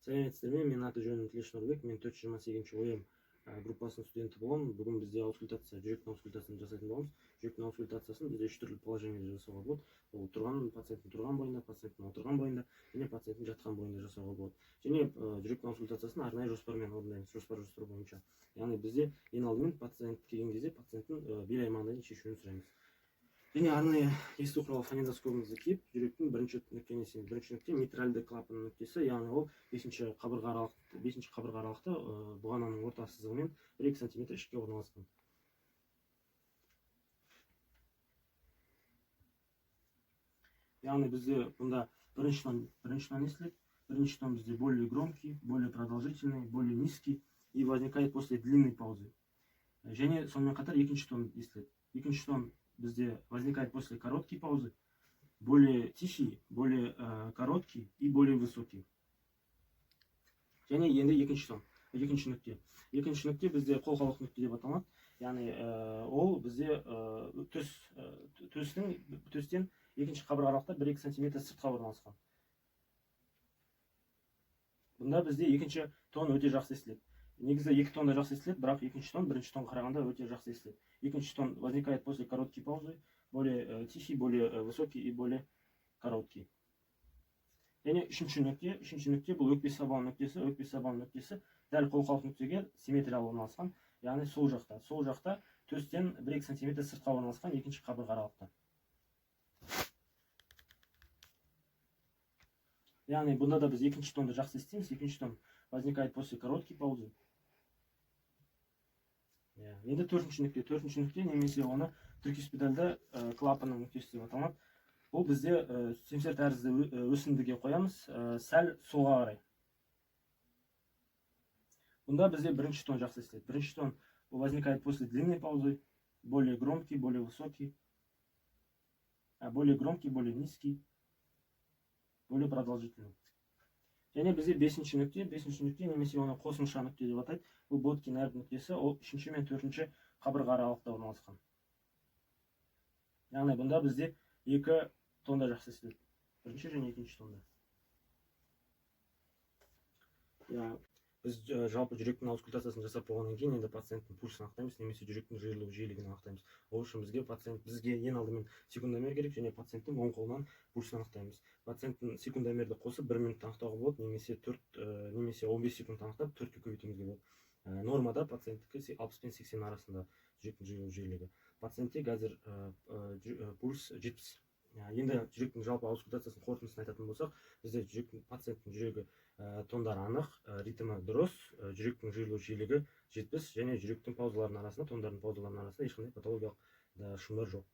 Сәлеметсіздер ме? Мен аты-жөнім Тілеш Нұрбек, мен 428 ОЕМ группасының студенті боламын. Бүгін бізде аускультация, жүректің аускультациясын жасайтын боламыз. Жүректің аускультациясын бізде 3 түрлі положениеде жасауға болады. Ол пациенттің тұрған бойында, пациенттің отырған бойында және пациенттің жатқан бойында жасауға болады. Және жүректің аускультациясын арнайы жоспармен орындаймыз, жоспар бойынша. Яғни бізде ең алдымен пациент келген кезде пациенттің бел аймағын шешуін сұраймыз. Және арнайы есту құралы фонендоскопымызды киіп, жүректің бірінші нүкте митральды клапан нүктесі, яғни ол 5-ші қабырға аралықта бұғананың орта сызығымен 1-2 см ішке орналасқан. Яғни бізде бұнда бірінші тон естіледі. Бірінші тон бізде более громкий, более продолжительный, более низкий и возникает после длинной паузы. Және сонымен қатар екінші тон естіледі. Екінші тон бізде возникает после короткой паузы, более тихий, более короткий и более высокий. Және енді екінші тон, екінші нүкте. Екінші нүкте бізде қолқалық нүкте деп аталады. Яғни ол бізде төстен екінші қабырға аралықта 1-2 см сыртқа орналасқан. Бұнда бізде екінші тон өте жақсы естіледі. Негізі екі тонда жақсы естіледі, бірақ екінші тон бірінші тонға қарағанда өте жақсы естіледі. Екінші тон возникает после короткой паузы, более тихий, более высокий и более короткий. Және үшінші нүкте бұл өкпе сабан нүктесі дәл қолқалық нүктеге симметриялы орналасқан, яғни сол жақта төстен 1-2 см сыртқа орналасқан екінші қабырға аралықта. Яғни бұнда да біз екінші тонды жақсы естиміз. Екінші тон возникает после короткой паузы. Енді төртінші нүкте немесе оны трикюспидальды клапанның нүктесі деп аталады. Бұл бізде семсер тәрізді өсіндіге қоямыз, сәл солға қарай. Бұнда бізде бірінші тон жақсы естіледі. Бірінші тон возникает после длинной паузы, более громкий, более высокий, более громкий, более низкий, более продолжительный. Және бізде бесінші нүкте немесе оны қосымша нүкте деп атайды. Бұл Боткин әріп нүктесі, ол 3-ші мен 4-ші қабырға аралықта орналасқан. Яғни бұнда бізде 2 тонда жақсы естіледі. Бірінші және екінші тонда. Біз жалпы жүректің аускультациясын жасап болғаннан кейін енді пациенттің пульсын анықтаймыз, немесе жүректің жиырылу жиілігін анықтаймыз. Ол үшін бізге ең алдымен секундомер керек, және пациенттің оң қолынан пульсын анықтаймыз. Пациенттің секундомерді қосып 1 минут анықтауға болады, немесе 15 секунд анықтап 4-ке көбейтуімізге болады. Нормада пациенттікі 60 пен 80 арасында жүректің жиырылу жиілігі. Пациентте қазір пульс 70. Енді жүректің жалпы аускультациясының қорытындысын айтатын болсақ, бізде пациенттің жүрегі тондары анық, ритмі дұрыс, жүректің жиырылу жиілігі 70 және жүректің паузаларының арасында, тондардың паузаларының арасында ешқандай патологиялық шумдар жоқ.